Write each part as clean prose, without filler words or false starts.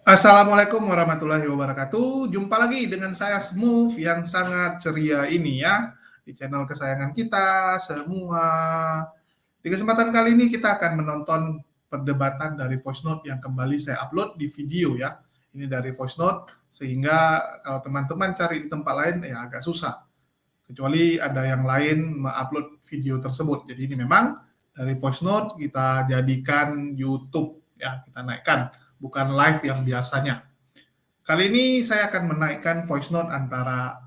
Assalamualaikum warahmatullahi wabarakatuh. Jumpa lagi dengan saya Smooth yang sangat ceria ini ya di channel kesayangan kita semua. Di kesempatan kali ini kita akan menonton perdebatan dari voice note yang kembali saya upload di video ya. Ini dari voice note sehingga kalau teman-teman cari di tempat lain ya agak susah. Kecuali ada yang lain mengupload video tersebut. Jadi ini memang dari voice note kita jadikan YouTube ya, kita naikkan bukan live yang biasanya. Kali ini saya akan menaikkan voice note antara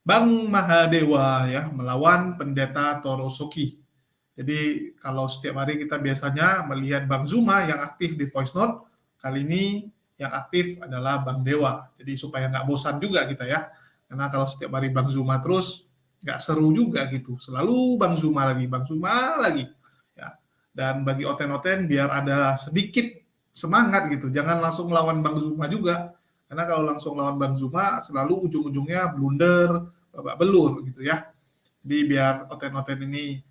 Bang Mahadewa ya melawan Pendeta Torosoki. Jadi kalau setiap hari kita biasanya melihat Bang Zuma yang aktif di voice note, kali ini yang aktif adalah Bang Dewa. Jadi supaya nggak bosan juga kita ya. Karena kalau setiap hari Bang Zuma terus nggak seru juga gitu. Selalu Bang Zuma lagi, Bang Zuma lagi. Ya. Dan bagi oten-oten biar ada sedikit semangat gitu. Jangan langsung lawan Bang Zuma juga. Karena kalau langsung lawan Bang Zuma selalu ujung-ujungnya blunder, babak belur gitu ya. Jadi biar oten-oten ini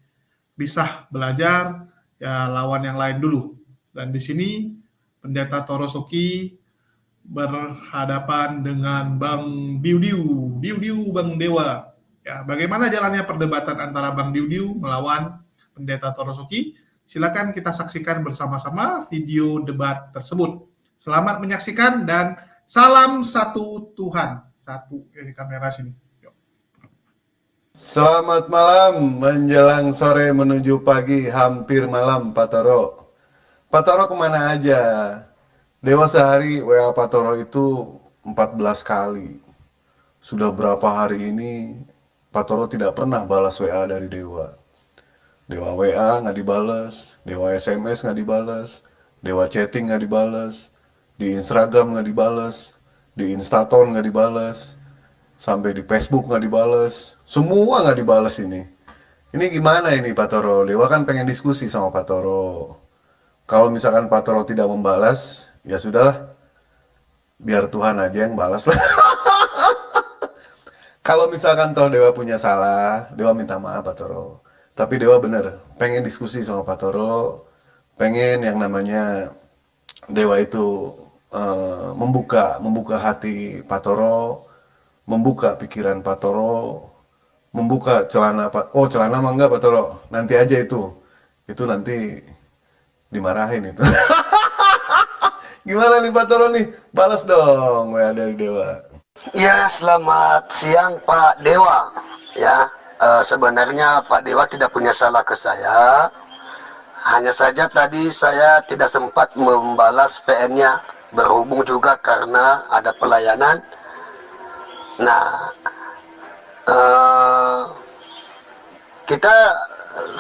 bisa belajar ya lawan yang lain dulu. Dan di sini Pendeta Torosoki berhadapan dengan Bang Diu Diu Bang Dewa. Ya, bagaimana jalannya perdebatan antara Bang Diu melawan Pendeta Torosoki? Silakan kita saksikan bersama-sama video debat tersebut. Selamat menyaksikan dan salam satu Tuhan. Satu di kamera sini. Selamat malam, menjelang sore menuju pagi, hampir malam, Pak Toro. Pak Toro kemana aja? Dewa sehari WA Pak Toro itu 14 kali. Sudah berapa hari ini Pak Toro tidak pernah balas WA dari Dewa. Dewa WA nggak dibales, Dewa SMS nggak dibales, Dewa chatting nggak dibales, di Instagram nggak dibales, di Instastory nggak dibales, sampai di Facebook nggak dibales, semua nggak dibales ini. Ini gimana ini Pak Toro? Dewa kan pengen diskusi sama Pak Toro. Kalau misalkan Pak Toro tidak membalas, ya sudahlah, biar Tuhan aja yang balas lah. Kalau misalkan toh Dewa punya salah, Dewa minta maaf Pak Toro. Tapi Dewa bener, pengen diskusi sama Pak Toro, pengen yang namanya Dewa itu membuka hati Pak Toro, membuka pikiran Pak Toro, membuka celana Pak. Oh, celana mah enggak Pak Toro. Nanti aja itu. Itu nanti dimarahin itu. Gimana nih Pak Toro nih? Balas dong WA dari Dewa. Ya, selamat siang Pak Dewa. Ya, sebenarnya Pak Dewa tidak punya salah ke saya. Hanya saja tadi saya tidak sempat membalas PN-nya, berhubung juga karena ada pelayanan. Nah, kita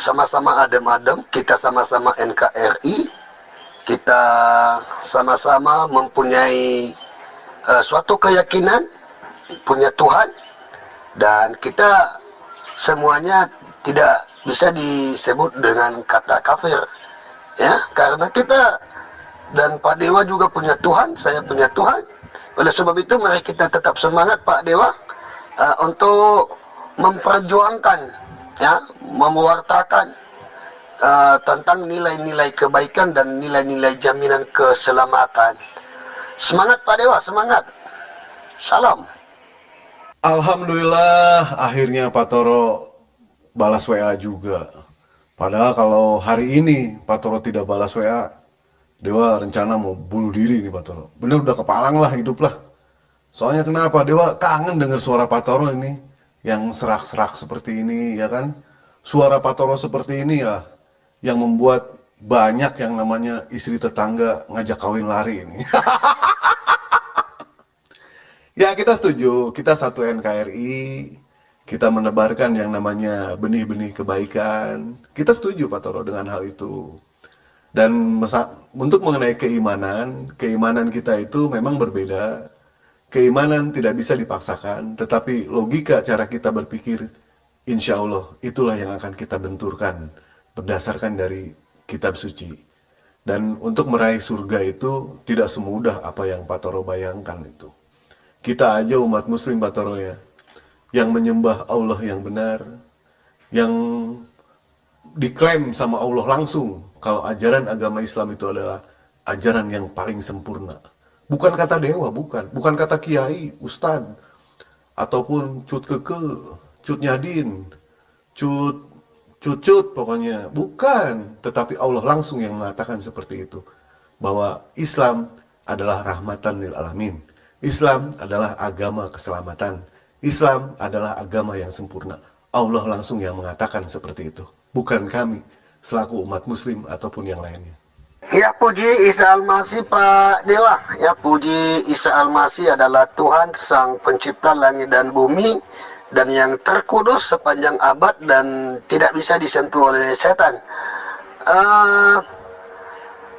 sama-sama adem-adem, kita sama-sama NKRI, kita sama-sama mempunyai suatu keyakinan, punya Tuhan, dan kita semuanya tidak bisa disebut dengan kata kafir, ya, karena kita dan Pak Dewa juga punya Tuhan, saya punya Tuhan. Oleh sebab itu mari kita tetap semangat Pak Dewa untuk memperjuangkan, ya, mewartakan tentang nilai-nilai kebaikan dan nilai-nilai jaminan keselamatan. Semangat Pak Dewa, semangat. Salam. Alhamdulillah akhirnya Pak Toro balas WA juga. Padahal kalau hari ini Pak Toro tidak balas WA, Dewa rencana mau bunuh diri nih Pak Toro. Bener udah kepalang lah, hidup lah. Soalnya kenapa? Dewa kangen denger suara Pak Toro ini. Yang serak-serak seperti ini, ya kan? Suara Pak Toro seperti ini lah yang membuat banyak yang namanya istri tetangga ngajak kawin lari ini. Ya kita setuju, kita satu NKRI, kita menebarkan yang namanya benih-benih kebaikan. Kita setuju Pak Toro dengan hal itu. Dan untuk mengenai keimanan, keimanan kita itu memang berbeda. Keimanan tidak bisa dipaksakan, tetapi logika cara kita berpikir, insya Allah itulah yang akan kita benturkan berdasarkan dari kitab suci. Dan untuk meraih surga itu tidak semudah apa yang Pak Toro bayangkan itu. Kita aja umat muslim Pak Toro ya, yang menyembah Allah yang benar, yang diklaim sama Allah langsung kalau ajaran agama Islam itu adalah ajaran yang paling sempurna, Bukan kata dewa, bukan kata kiai, ustad, ataupun cut keke, cut nyadin, cut cucut pokoknya. Bukan, tetapi Allah langsung yang mengatakan seperti itu. Bahwa Islam adalah rahmatan lil alamin. Islam adalah agama keselamatan. Islam adalah agama yang sempurna. Allah langsung yang mengatakan seperti itu. Bukan kami, selaku umat muslim ataupun yang lainnya. Ya, puji Isa Al-Masih Pak Dewa. Ya, puji Isa Al-Masih adalah Tuhan Sang Pencipta langit dan bumi, dan yang terkudus sepanjang abad dan tidak bisa disentuh oleh setan.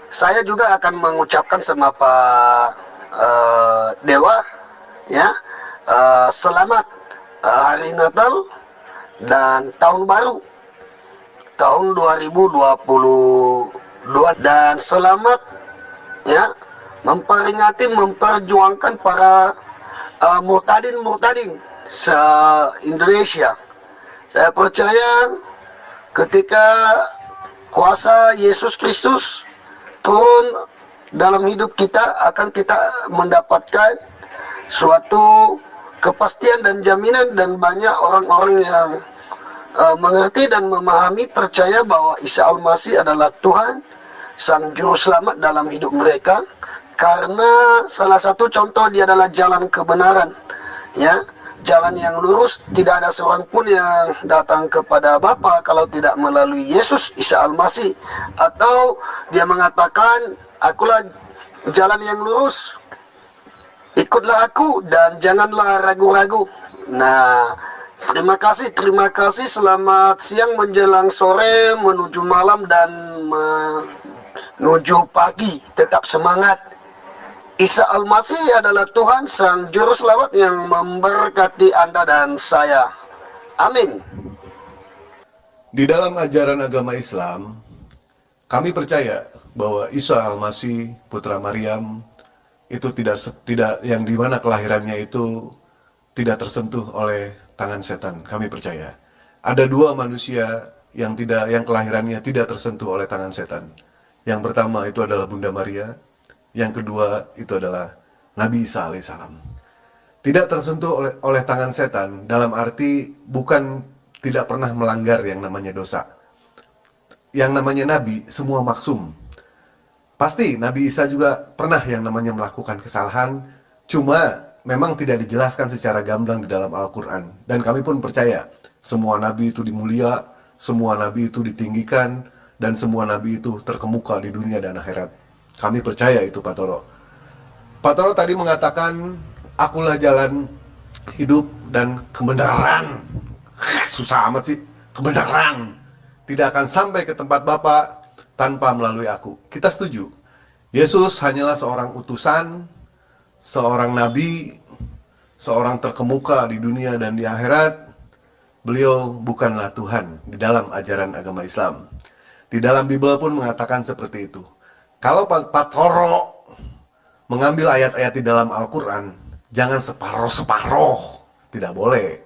Saya juga akan mengucapkan sama Pak Dewa, ya, selamat Hari Natal dan Tahun Baru tahun 2022, dan selamat, ya, memperjuangkan para murtadin se-Indonesia. Saya percaya ketika kuasa Yesus Kristus turun dalam hidup kita, akan kita mendapatkan suatu kepastian dan jaminan, dan banyak orang-orang yang mengerti dan memahami, percaya bahwa Isa Al-Masih adalah Tuhan, Sang Juru Selamat dalam hidup mereka. Karena salah satu contoh dia adalah jalan kebenaran, ya, jalan yang lurus. Tidak ada seorang pun yang datang kepada Bapa kalau tidak melalui Yesus Isa Al-Masih. Atau dia mengatakan, akulah jalan yang lurus, ikutlah aku dan janganlah ragu-ragu. Nah, terima kasih. Selamat siang menjelang sore, menuju malam dan menuju pagi. Tetap semangat. Isa Al-Masih adalah Tuhan Sang Juru Selamat yang memberkati Anda dan saya. Amin. Di dalam ajaran agama Islam, kami percaya bahwa Isa Al-Masih, putra Maryam, itu tidak yang dimana kelahirannya itu tidak tersentuh oleh tangan setan. Kami percaya ada dua manusia yang kelahirannya tidak tersentuh oleh tangan setan. Yang pertama itu adalah Bunda Maria, yang kedua itu adalah Nabi Isa alaihissalam. Tidak tersentuh oleh tangan setan dalam arti bukan tidak pernah melanggar yang namanya dosa. Yang namanya Nabi semua maksum. Pasti Nabi Isa juga pernah yang namanya melakukan kesalahan, cuma memang tidak dijelaskan secara gamblang di dalam Al-Quran. Dan kami pun percaya, semua Nabi itu dimulia, semua Nabi itu ditinggikan, dan semua Nabi itu terkemuka di dunia dan akhirat. Kami percaya itu, Pak Toro. Pak Toro tadi mengatakan, akulah jalan hidup dan kebenaran. Susah amat sih, kebenaran. Tidak akan sampai ke tempat Bapa tanpa melalui aku. Kita setuju. Yesus hanyalah seorang utusan, seorang nabi, seorang terkemuka di dunia dan di akhirat. Beliau bukanlah Tuhan di dalam ajaran agama Islam. Di dalam Bible pun mengatakan seperti itu. Kalau Pak Toro mengambil ayat-ayat di dalam Al-Quran, jangan separoh-separoh. Tidak boleh.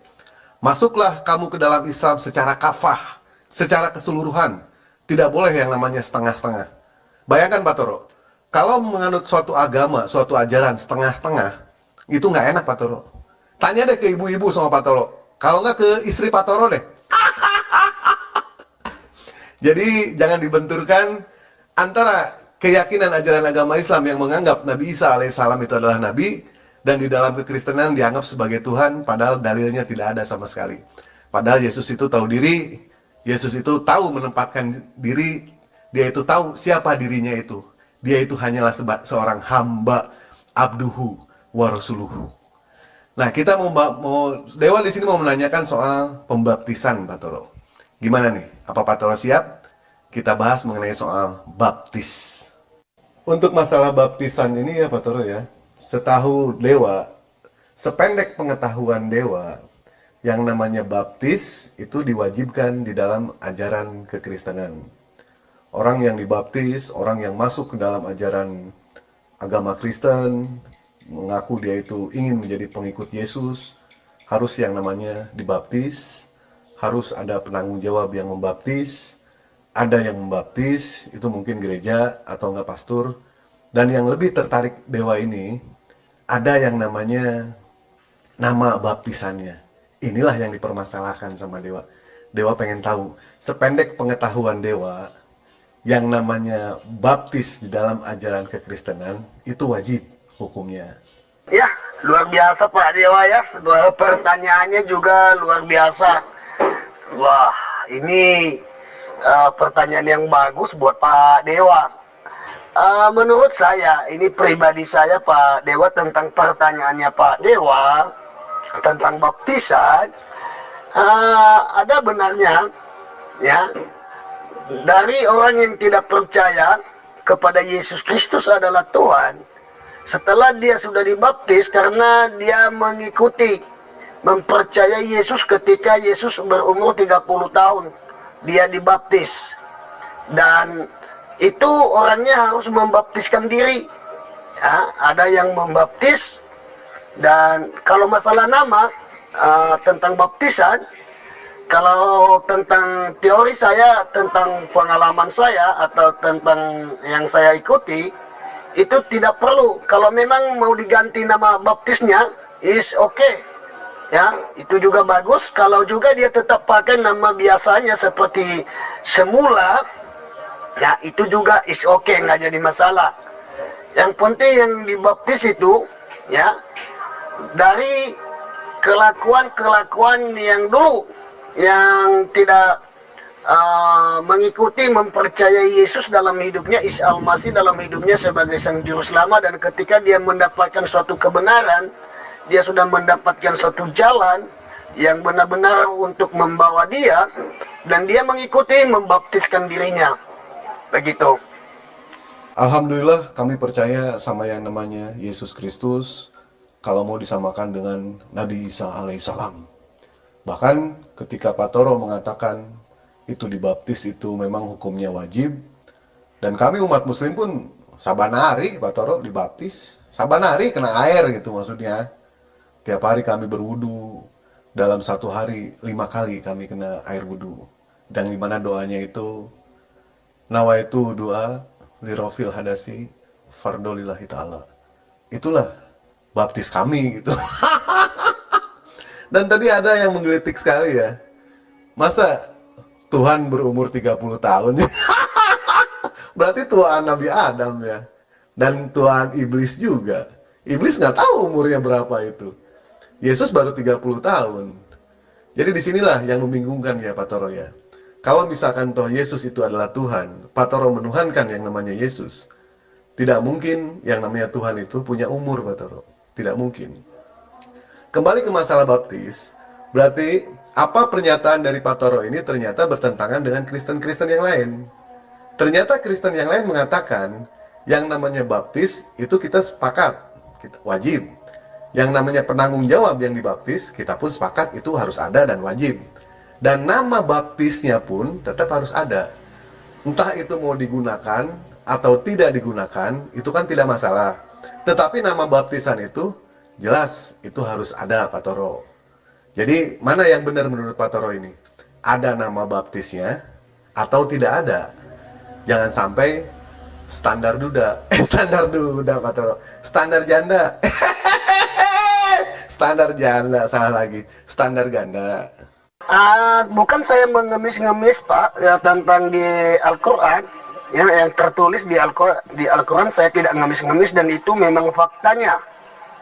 Masuklah kamu ke dalam Islam secara kafah, secara keseluruhan. Tidak boleh yang namanya setengah-setengah. Bayangkan Pak Toro, kalau menganut suatu agama, suatu ajaran setengah-setengah, itu nggak enak Pak Toro. Tanya deh ke ibu-ibu sama Pak Toro. Kalau nggak ke istri Pak Toro deh. Jadi jangan dibenturkan antara keyakinan ajaran agama Islam yang menganggap Nabi Isa alaihissalam itu adalah Nabi, dan di dalam kekristenan dianggap sebagai Tuhan, padahal dalilnya tidak ada sama sekali. Padahal Yesus itu tahu diri, Yesus itu tahu menempatkan diri, dia itu tahu siapa dirinya itu. Dia itu hanyalah seorang hamba, abduhu, wa rasuluhu. Nah, kita mau Dewa di sini mau menanyakan soal pembaptisan, Pak Toro. Gimana nih? Apa Pak Toro siap? Kita bahas mengenai soal baptis. Untuk masalah baptisan ini ya Pak Toro ya, setahu Dewa, sependek pengetahuan Dewa, yang namanya baptis itu diwajibkan di dalam ajaran kekristenan. Orang yang dibaptis, orang yang masuk ke dalam ajaran agama Kristen, mengaku dia itu ingin menjadi pengikut Yesus, harus yang namanya dibaptis, harus ada penanggung jawab yang membaptis, ada yang membaptis, itu mungkin gereja atau enggak pastor, Dan yang lebih tertarik Dewa ini, ada yang namanya nama baptisannya. Inilah yang dipermasalahkan sama Dewa. Dewa pengen tahu, sependek pengetahuan Dewa, yang namanya baptis di dalam ajaran kekristenan itu wajib hukumnya. Ya, luar biasa Pak Dewa ya. Pertanyaannya juga luar biasa. Wah, ini pertanyaan yang bagus buat Pak Dewa. Menurut saya, ini pribadi saya Pak Dewa, tentang pertanyaannya Pak Dewa tentang baptisan, ada benarnya ya, dari orang yang tidak percaya kepada Yesus Kristus adalah Tuhan, setelah dia sudah dibaptis, karena dia mengikuti, mempercayai Yesus ketika Yesus berumur 30 tahun, dia dibaptis. Dan itu orangnya harus membaptiskan diri. Ya, ada yang membaptis. Dan kalau masalah nama, tentang baptisan, kalau tentang teori saya, tentang pengalaman saya, atau tentang yang saya ikuti, itu tidak perlu. Kalau memang mau diganti nama baptisnya, is okay. Ya, itu juga bagus. Kalau juga dia tetap pakai nama biasanya seperti semula, ya itu juga is okay, nggak jadi masalah. Yang penting yang dibaptis itu, ya, dari kelakuan-kelakuan yang dulu, yang tidak mengikuti, mempercayai Yesus dalam hidupnya, Isa Al-Masih dalam hidupnya sebagai Sang Juru Selamat. Dan ketika dia mendapatkan suatu kebenaran, dia sudah mendapatkan suatu jalan yang benar-benar untuk membawa dia, dan dia mengikuti, membaptiskan dirinya. Begitu. Alhamdulillah kami percaya sama yang namanya Yesus Kristus, kalau mau disamakan dengan Nabi Isa alaihissalam. Bahkan ketika Pak Toro mengatakan itu dibaptis itu memang hukumnya wajib, dan kami umat muslim pun sabanari Pak Toro dibaptis, sabanari kena air gitu maksudnya. Tiap hari kami berwudu, dalam satu hari 5 kali kami kena air wudu, dan dimana doanya itu nawaitu doa lirofil hadasi fardolillahi ta'ala. Itulah baptis kami gitu. Dan tadi ada yang menggelitik sekali ya, masa Tuhan berumur 30 tahun? Berarti tuaan Nabi Adam ya, dan tuaan iblis juga. Iblis nggak tahu umurnya berapa itu. Yesus baru 30 tahun. Jadi disinilah yang membingungkan ya Pak Toro ya. Kalau misalkan toh Yesus itu adalah Tuhan, Pak Toro menuhankan yang namanya Yesus, tidak mungkin yang namanya Tuhan itu punya umur Pak Toro. Tidak mungkin. Kembali ke masalah baptis, berarti apa pernyataan dari Pak Toro ini ternyata bertentangan dengan Kristen-Kristen yang lain. Ternyata Kristen yang lain mengatakan yang namanya baptis itu kita sepakat, kita wajib. Yang namanya penanggung jawab yang dibaptis, kita pun sepakat itu harus ada dan wajib. Dan nama baptisnya pun tetap harus ada. Entah itu mau digunakan atau tidak digunakan, itu kan tidak masalah. Tetapi nama baptisan itu jelas itu harus ada Pak Toro. Jadi mana yang benar menurut Pak Toro ini? Ada nama baptisnya atau tidak ada? Jangan sampai standar duda. Standar duda Pak Toro. Standar janda. Standar janda, salah lagi. Standar ganda. Bukan saya mengemis-ngemis Pak ya, tentang di Al-Quran ya, yang tertulis di Al-Quran saya tidak ngemis-ngemis, dan itu memang faktanya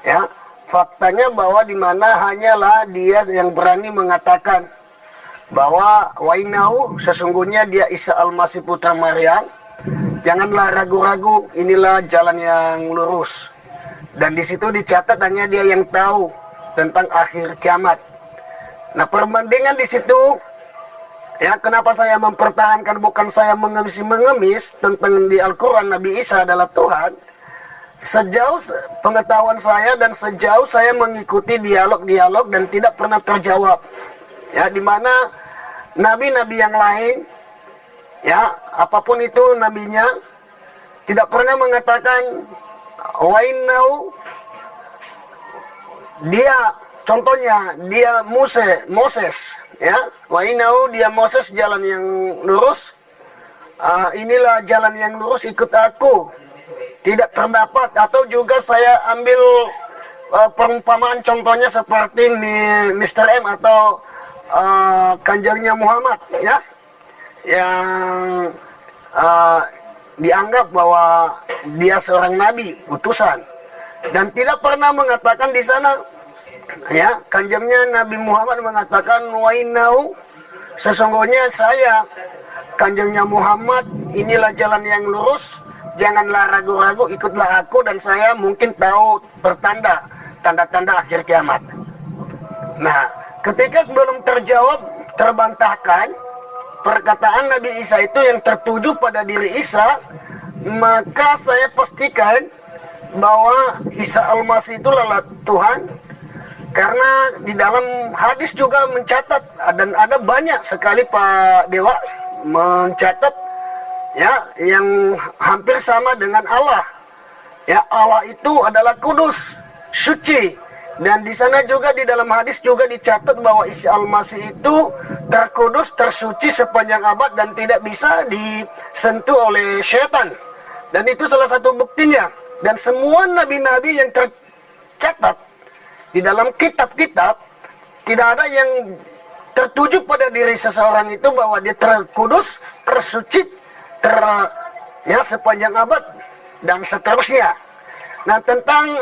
ya, faktanya bahwa di mana hanyalah dia yang berani mengatakan bahwa wainahu, sesungguhnya dia Isa Al-Masih putra Maryam, janganlah ragu-ragu, inilah jalan yang lurus. Dan di situ dicatat hanya dia yang tahu tentang akhir kiamat. Nah, perbandingan di situ ya, kenapa saya mempertahankan, bukan saya mengemis tentang di Al-Quran Nabi Isa adalah Tuhan. Sejauh pengetahuan saya dan sejauh saya mengikuti dialog-dialog dan tidak pernah terjawab. Ya, di mana nabi-nabi yang lain ya, apapun itu nabinya, tidak pernah mengatakan wainau, dia contohnya dia Moses ya, wainau dia Moses jalan yang lurus, inilah jalan yang lurus, ikut aku tidak terdapat. Atau juga saya ambil perumpamaan contohnya seperti Mr. M atau Kanjengnya Muhammad, ya, yang dianggap bahwa dia seorang nabi, utusan, dan tidak pernah mengatakan di sana, ya, Kanjengnya Nabi Muhammad mengatakan, wa innau, sesungguhnya saya, Kanjengnya Muhammad, inilah jalan yang lurus, janganlah ragu-ragu, ikutlah aku dan saya mungkin tahu tanda-tanda akhir kiamat. Nah, ketika belum terjawab, terbantahkan perkataan Nabi Isa itu yang tertuju pada diri Isa, maka saya pastikan bahwa Isa Al-Masih itu adalah Tuhan, karena di dalam hadis juga mencatat, dan ada banyak sekali Pak Dewa mencatat, ya, yang hampir sama dengan Allah. Ya, Allah itu adalah kudus, suci. Dan di sana juga di dalam hadis juga dicatat bahwa Isa Al-Masih itu terkudus, tersuci sepanjang abad dan tidak bisa disentuh oleh syaitan. Dan itu salah satu buktinya. Dan semua nabi-nabi yang tercatat di dalam kitab-kitab, tidak ada yang tertuju pada diri seseorang itu bahwa dia terkudus, tersuci, ya, sepanjang abad dan seterusnya. Nah, tentang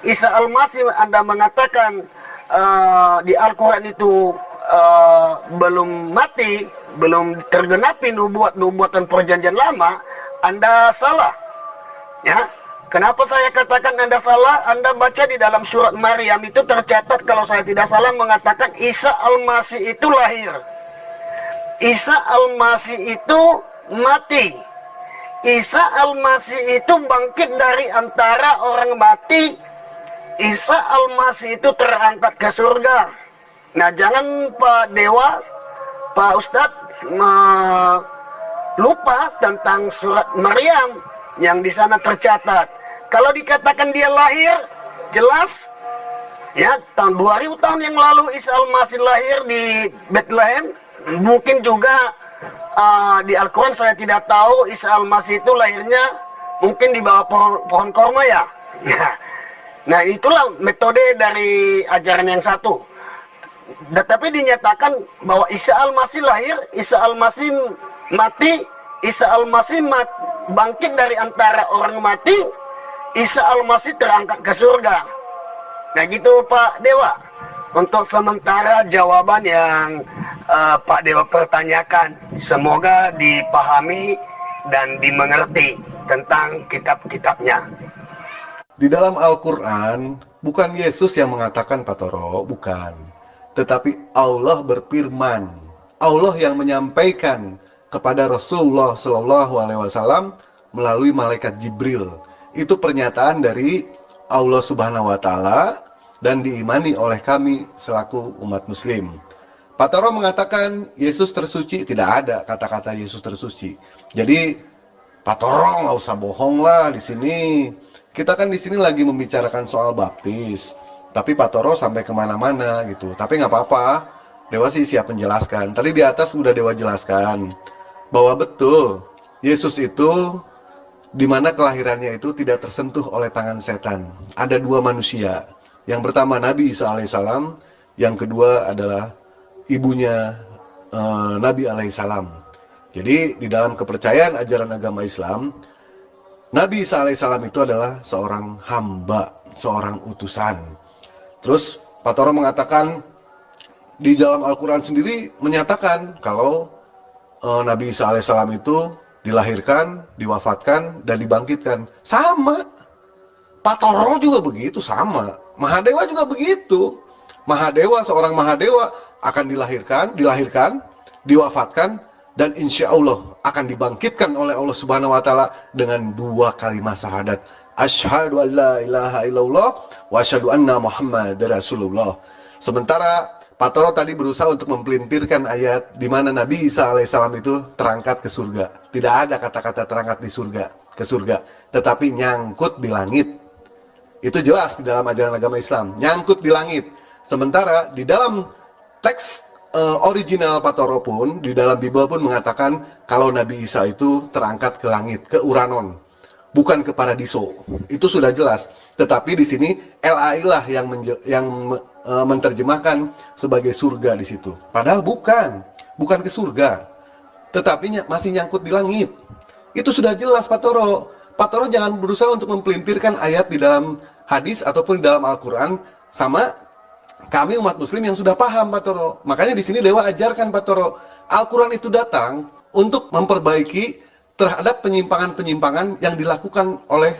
Isa Al-Masih, Anda mengatakan di Al-Quran itu belum mati, belum tergenapi nubuatan perjanjian lama, Anda salah. Ya, kenapa saya katakan Anda salah? Anda baca di dalam surat Maryam itu tercatat, kalau saya tidak salah, mengatakan Isa Al-Masih itu lahir. Isa Al-Masih itu mati. Isa Al-Masih itu bangkit dari antara orang mati. Isa Al-Masih itu terangkat ke surga. Nah, jangan Pak Dewa, Pak Ustadz lupa tentang surat Maryam yang di sana tercatat. Kalau dikatakan dia lahir, jelas, ya, tahun 2000 tahun yang lalu Isa Al-Masih lahir di Bethlehem. Mungkin juga di Al-Quran saya tidak tahu Isa Al-Masih itu lahirnya mungkin di bawah pohon korma, ya. Nah, itulah metode dari ajaran yang satu. Tetapi dinyatakan bahwa Isa Al-Masih lahir, Isa Al-Masih mati, Isa Al-Masih bangkit dari antara orang mati, Isa Al-Masih terangkat ke surga. Nah, gitu Pak Dewa. Untuk sementara jawaban yang Pak Dewa pertanyakan, semoga dipahami dan dimengerti tentang kitab-kitabnya. Di dalam Al-Quran, bukan Yesus yang mengatakan, Pak Toro, bukan. Tetapi Allah berfirman, Allah yang menyampaikan kepada Rasulullah SAW melalui malaikat Jibril. Itu pernyataan dari Allah Subhanahu wa Ta'ala dan diimani oleh kami selaku umat Muslim. Pak Toro mengatakan Yesus tersuci, tidak ada kata-kata Yesus tersuci. Jadi Pak Toro nggak usah bohong lah di sini. Kita kan di sini lagi membicarakan soal baptis, tapi Pak Toro sampai kemana-mana gitu. Tapi nggak apa-apa, Dewa sih siap menjelaskan. Tadi di atas udah Dewa jelaskan bahwa betul Yesus itu di mana kelahirannya itu tidak tersentuh oleh tangan setan. Ada dua manusia. Yang pertama Nabi Isa alaihissalam, yang kedua adalah ibunya Nabi alaihissalam. Jadi di dalam kepercayaan ajaran agama Islam, Nabi Isa alaihissalam itu adalah seorang hamba, seorang utusan. Terus Pak Toro mengatakan di dalam Al-Quran sendiri menyatakan kalau Nabi Isa alaihissalam itu dilahirkan, diwafatkan, dan dibangkitkan. Sama. Pak Toro juga begitu, sama. Mahadewa juga begitu. Mahadewa, seorang Mahadewa akan dilahirkan, diwafatkan, dan insya Allah akan dibangkitkan oleh Allah Subhanahu wa Ta'ala dengan dua kalimat syahadat. Asyhadu an la ilaha illallah wa asyhadu anna Muhammad Rasulullah. Sementara Pak Toro tadi berusaha untuk mempelintirkan ayat di mana Nabi Isa alaihissalam itu terangkat ke surga. Tidak ada kata-kata terangkat di surga, ke surga, tetapi nyangkut di langit. Itu jelas di dalam ajaran agama Islam, nyangkut di langit. Sementara di dalam teks original Pak Toro pun, di dalam Bible pun mengatakan kalau Nabi Isa itu terangkat ke langit, ke Uranon. bukan ke paradiso. Itu sudah jelas. Tetapi di sini LAI lah yang menerjemahkan sebagai surga di situ. Padahal bukan ke surga. Tetapi masih nyangkut di langit. Itu sudah jelas Pak Toro. Pak Toro jangan berusaha untuk mempelintirkan ayat di dalam hadis ataupun di dalam Al-Quran sama kami umat muslim yang sudah paham Pak Toro. Makanya di sini Dewa ajarkan Pak Toro, Al-Quran itu datang untuk memperbaiki terhadap penyimpangan-penyimpangan yang dilakukan oleh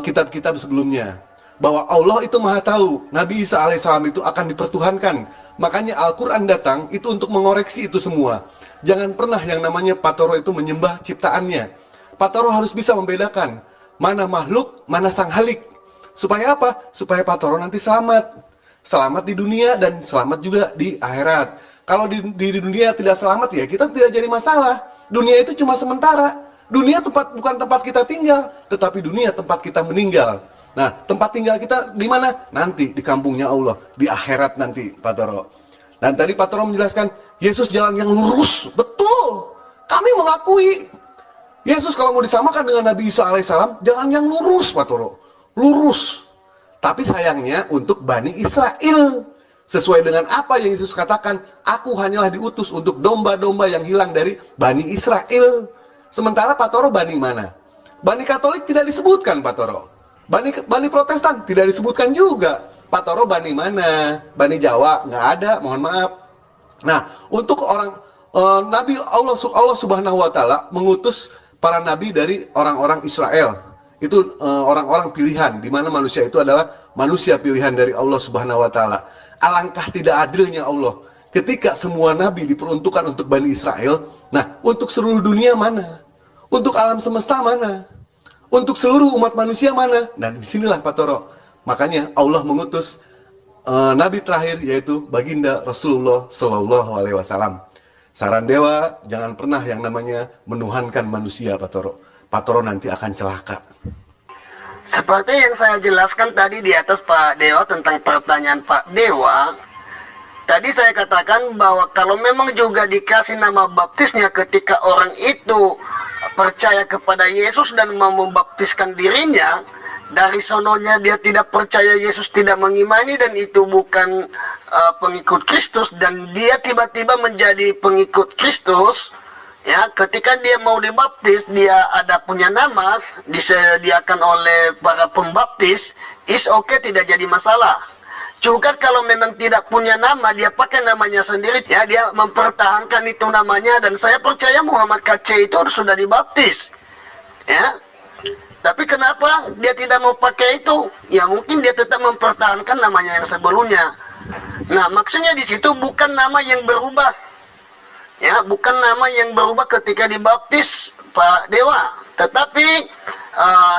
kitab-kitab sebelumnya. Bahwa Allah itu maha tahu, Nabi Isa alaihissalam itu akan dipertuhankan. Makanya Al-Quran datang itu untuk mengoreksi itu semua. Jangan pernah yang namanya Pak Toro itu menyembah ciptaannya. Pak Toro harus bisa membedakan mana makhluk, mana sang halik. Supaya apa? Supaya Pak Toro nanti selamat. Selamat di dunia dan selamat juga di akhirat. Kalau di dunia tidak selamat ya kita tidak jadi masalah. Dunia itu cuma sementara. Dunia bukan tempat kita tinggal, tetapi dunia tempat kita meninggal. Nah, tempat tinggal kita di mana? Nanti di kampungnya Allah, di akhirat nanti, Pak Toro. Dan tadi Pak Toro menjelaskan, Yesus jalan yang lurus. Betul. Kami mengakui. Yesus kalau mau disamakan dengan Nabi Isa alaihissalam, jalan yang lurus, Pak Toro. Lurus. Tapi sayangnya untuk Bani Israel. Sesuai dengan apa yang Yesus katakan, aku hanyalah diutus untuk domba-domba yang hilang dari Bani Israel. Sementara Pak Toro Bani mana? Bani Katolik tidak disebutkan, Pak Toro. Bani Protestan tidak disebutkan juga. Pak Toro Bani mana? Bani Jawa nggak ada, mohon maaf. Nah, untuk orang Nabi Allah Subhanahu Wa Taala mengutus para nabi dari orang-orang Israel. Itu orang-orang pilihan, di mana manusia itu adalah manusia pilihan dari Allah Subhanahu Wa Taala. Alangkah tidak adilnya Allah ketika semua nabi diperuntukkan untuk Bani Israel. Nah, untuk seluruh dunia mana? Untuk alam semesta mana? Untuk seluruh umat manusia mana? Dan disinilah Pak Toro. Makanya Allah mengutus Nabi terakhir yaitu Baginda Rasulullah Shallallahu Alaihi Wasallam. Saran Dewa, jangan pernah yang namanya menuhankan manusia Pak Toro. Pak Toro nanti akan celaka. Seperti yang saya jelaskan tadi di atas Pak Dewa tentang pertanyaan Pak Dewa. Tadi saya katakan bahwa kalau memang juga dikasih nama baptisnya ketika orang itu percaya kepada Yesus dan mau membaptiskan dirinya, dari sononya dia tidak percaya Yesus, tidak mengimani dan itu bukan pengikut Kristus, dan dia tiba-tiba menjadi pengikut Kristus, ya, ketika dia mau dibaptis, dia ada punya nama disediakan oleh para pembaptis, is okay, tidak jadi masalah. Juga kalau memang tidak punya nama, dia pakai namanya sendiri, ya, dia mempertahankan itu namanya, dan saya percaya Muhammad KC itu sudah dibaptis, ya. Tapi kenapa dia tidak mau pakai itu? Ya mungkin dia tetap mempertahankan namanya yang sebelumnya. Nah, maksudnya di situ bukan nama yang berubah, ya, bukan nama yang berubah ketika dibaptis Pak Dewa, tetapi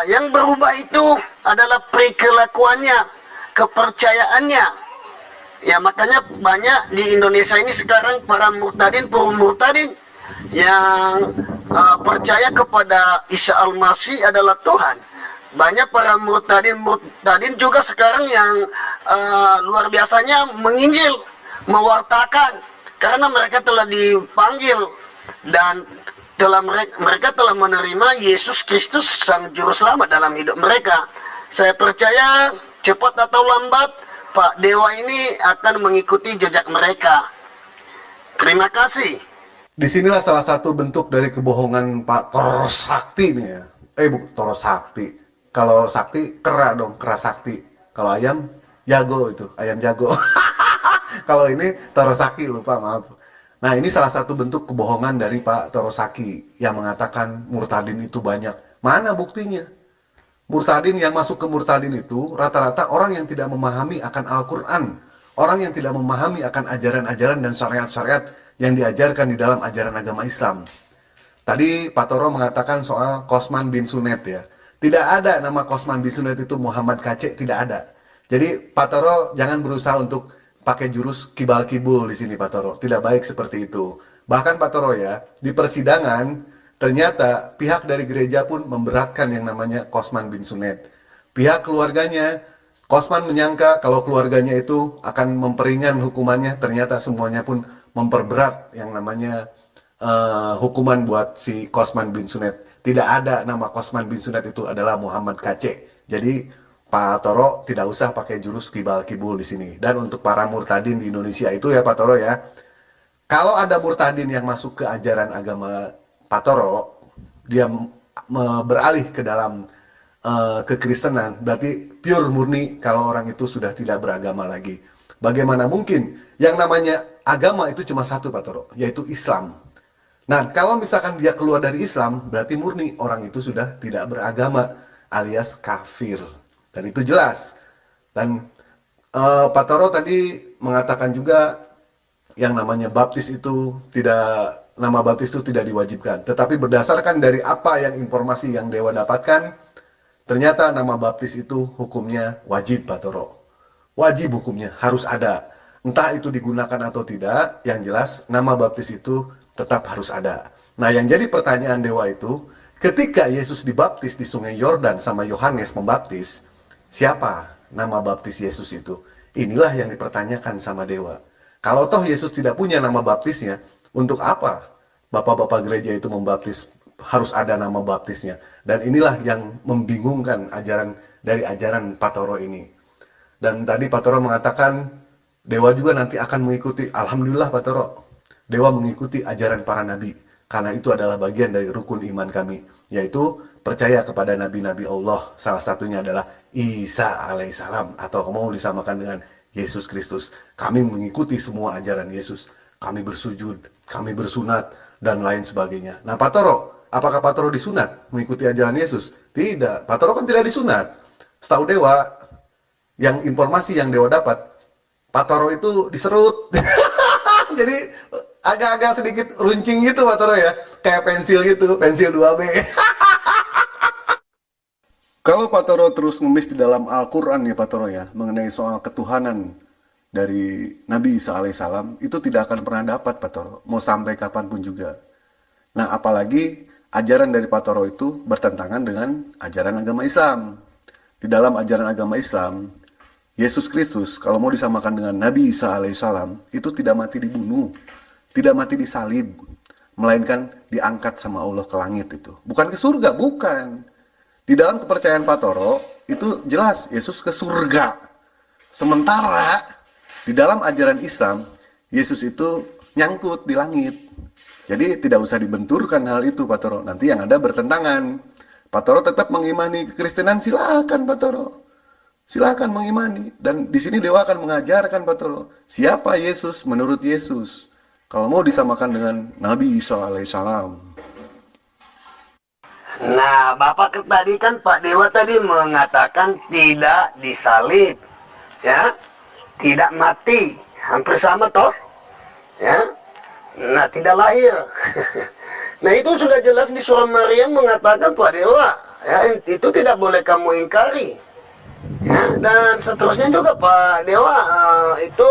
yang berubah itu adalah perilakuannya, kepercayaannya. Ya, makanya banyak di Indonesia ini sekarang para murtadin yang percaya kepada Isa Al-Masih adalah Tuhan. Banyak para murtadin juga sekarang yang luar biasanya menginjil, mewartakan, karena mereka telah dipanggil dan mereka telah menerima Yesus Kristus Sang Juru Selamat dalam hidup mereka. Saya percaya cepat atau lambat Pak Dewa ini akan mengikuti jejak mereka. Terima kasih. Disinilah salah satu bentuk dari kebohongan Pak Toro Sakti nih ya. Bukan Toro Sakti. Kalau Sakti kera dong, kera sakti. Kalau ayam jago itu, ayam jago. Kalau ini Toro Sakti, lupa, maaf. Nah, ini salah satu bentuk kebohongan dari Pak Toro Sakti yang mengatakan murtadin itu banyak. Mana buktinya? Murtadin yang masuk ke murtadin itu rata-rata orang yang tidak memahami akan Al-Quran. Orang yang tidak memahami akan ajaran-ajaran dan syariat-syariat yang diajarkan di dalam ajaran agama Islam. Tadi Pak Toro mengatakan soal Kosman bin Sunet ya. Tidak ada nama Kosman bin Sunet itu Muhammad KC, tidak ada. Jadi Pak Toro jangan berusaha untuk pakai jurus kibal-kibul di sini Pak Toro. Tidak baik seperti itu. Bahkan Pak Toro ya, di persidangan ternyata pihak dari gereja pun memberatkan yang namanya Kosman bin Sunet. Pihak keluarganya, Kosman menyangka kalau keluarganya itu akan memperingan hukumannya, ternyata semuanya pun memperberat yang namanya hukuman buat si Kosman bin Sunet. tidak ada nama Kosman bin Sunat itu adalah Muhammad KC. Jadi Pak Toro tidak usah pakai jurus kibal-kibul di sini. Dan untuk para murtadin di Indonesia itu ya Pak Toro ya, kalau ada murtadin yang masuk ke ajaran agama Pak Toro, dia beralih ke dalam kekristenan, berarti pure murni kalau orang itu sudah tidak beragama lagi. Bagaimana mungkin? Yang namanya agama itu cuma satu Pak Toro, yaitu Islam. Nah, kalau misalkan dia keluar dari Islam, berarti murni orang itu sudah tidak beragama, alias kafir. Dan itu jelas. Dan Pak Toro tadi mengatakan juga yang namanya baptis itu nama baptis itu tidak diwajibkan. Tetapi berdasarkan dari apa yang informasi yang Dewa dapatkan, ternyata nama baptis itu hukumnya wajib Pak Toro. Wajib hukumnya, harus ada. Entah itu digunakan atau tidak, yang jelas nama baptis itu tetap harus ada. Nah, yang jadi pertanyaan Dewa itu, ketika Yesus dibaptis di sungai Yordan sama Yohanes Pembaptis, siapa nama baptis Yesus itu? Inilah yang dipertanyakan sama Dewa. Kalau toh Yesus tidak punya nama baptisnya, untuk apa bapak-bapak gereja itu membaptis? Harus ada nama baptisnya. Dan inilah yang membingungkan dari ajaran Pak Toro ini. Dan tadi Pak Toro mengatakan, Dewa juga nanti akan mengikuti, alhamdulillah Pak Toro, Dewa mengikuti ajaran para nabi, karena itu adalah bagian dari rukun iman kami, yaitu percaya kepada nabi-nabi Allah. Salah satunya adalah Isa alaihissalam, atau mau disamakan dengan Yesus Kristus. Kami mengikuti semua ajaran Yesus, kami bersujud, kami bersunat, dan lain sebagainya. Nah Pak Toro, apakah Pak Toro disunat mengikuti ajaran Yesus? Tidak, Pak Toro kan tidak disunat. Setahu Dewa, yang informasi yang Dewa dapat, Pak Toro itu diserut. Jadi agak-agak sedikit runcing gitu Pak Toro ya, kayak pensil gitu, pensil 2B. Kalau Pak Toro terus ngemis di dalam Al-Quran ya Pak Toro ya, mengenai soal ketuhanan dari Nabi Isa alaihissalam, itu tidak akan pernah dapat Pak Toro, mau sampai kapanpun juga. Nah apalagi ajaran dari Pak Toro itu bertentangan dengan ajaran agama Islam. Di dalam ajaran agama Islam, Yesus Kristus kalau mau disamakan dengan Nabi Isa alaihissalam, itu tidak mati dibunuh, tidak mati disalib, melainkan diangkat sama Allah ke langit itu. Bukan ke surga, bukan. Di dalam kepercayaan Pak Toro, itu jelas Yesus ke surga. Sementara, di dalam ajaran Islam, Yesus itu nyangkut di langit. Jadi tidak usah dibenturkan hal itu Pak Toro. Nanti yang ada bertentangan. Pak Toro tetap mengimani kekristenan, silakan Pak Toro. Silakan mengimani. Dan di sini Dewa akan mengajarkan Pak Toro, siapa Yesus menurut Yesus. Kalau mau disamakan dengan Nabi Isa alaihissalam. Nah, Bapak tadi kan Pak Dewa tadi mengatakan tidak disalib, ya, tidak mati, hampir sama toh, ya. Nah, tidak lahir. Nah, itu sudah jelas di surah Maryam mengatakan Pak Dewa, ya, itu tidak boleh kamu ingkari. Ya, dan seterusnya juga Pak Dewa, itu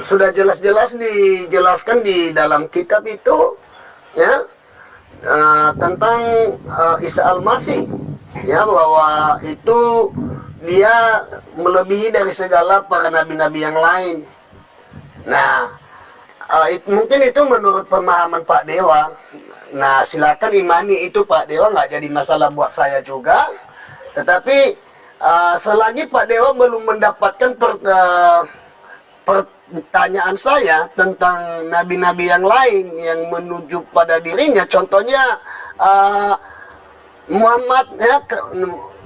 sudah jelas-jelas dijelaskan di dalam kitab itu, ya. Tentang Isa Al-Masih, ya, bahwa itu dia melebihi dari segala para nabi-nabi yang lain. Nah, mungkin itu menurut pemahaman Pak Dewa. Nah, silakan imani itu Pak Dewa, nggak jadi masalah buat saya juga. Tetapi selagi Pak Dewa belum mendapatkan pertanyaan saya tentang nabi-nabi yang lain yang menuju pada dirinya, contohnya Muhammad, ya,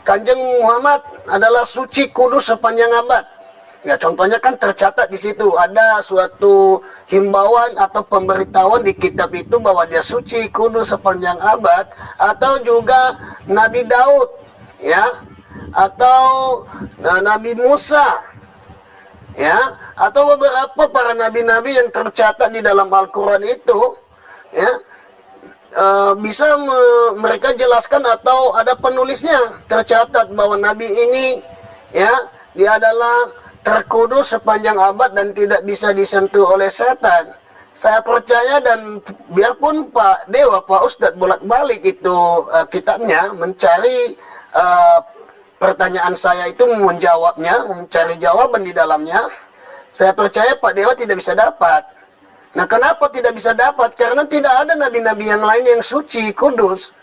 Kanjeng Muhammad adalah suci kudus sepanjang abad. Ya, contohnya kan tercatat di situ ada suatu himbauan atau pemberitahuan di kitab itu bahwa dia suci kudus sepanjang abad, atau juga Nabi Daud, ya, atau Nabi Musa, ya, atau beberapa para nabi-nabi yang tercatat di dalam Al-Quran itu, ya, bisa mereka jelaskan atau ada penulisnya tercatat bahwa nabi ini, ya, dia adalah terkudus sepanjang abad dan tidak bisa disentuh oleh setan. Saya percaya, dan biarpun Pak Dewa, Pak Ustadz bolak-balik itu kitabnya mencari pertanyaan saya itu, menjawabnya, mencari jawaban di dalamnya, saya percaya Pak Dewa tidak bisa dapat. Nah, kenapa tidak bisa dapat? Karena tidak ada nabi-nabi yang lain yang suci, kudus,